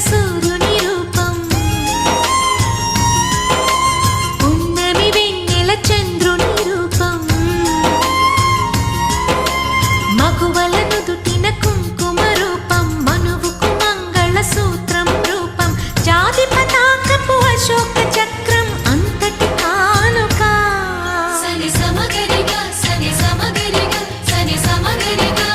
సూర్యుని రూపం ఉన్నమి వెన్నెల చంద్రుని రూపం మగువల నుదుటిన కుంకుమ రూపం మనువుకు మంగళ సూత్రం రూపం జాతి పతాకపు అశోక చక్రం అంతటి కానుక సని సమగరిగా సని సమగరిగా సని సమగరిగా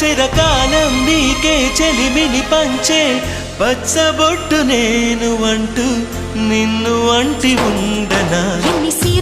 చిరకాలం నీకే చెలిమిని పంచే పచ్చబొట్టు నేను అంటూ నిన్ను అంటి ఉండనా.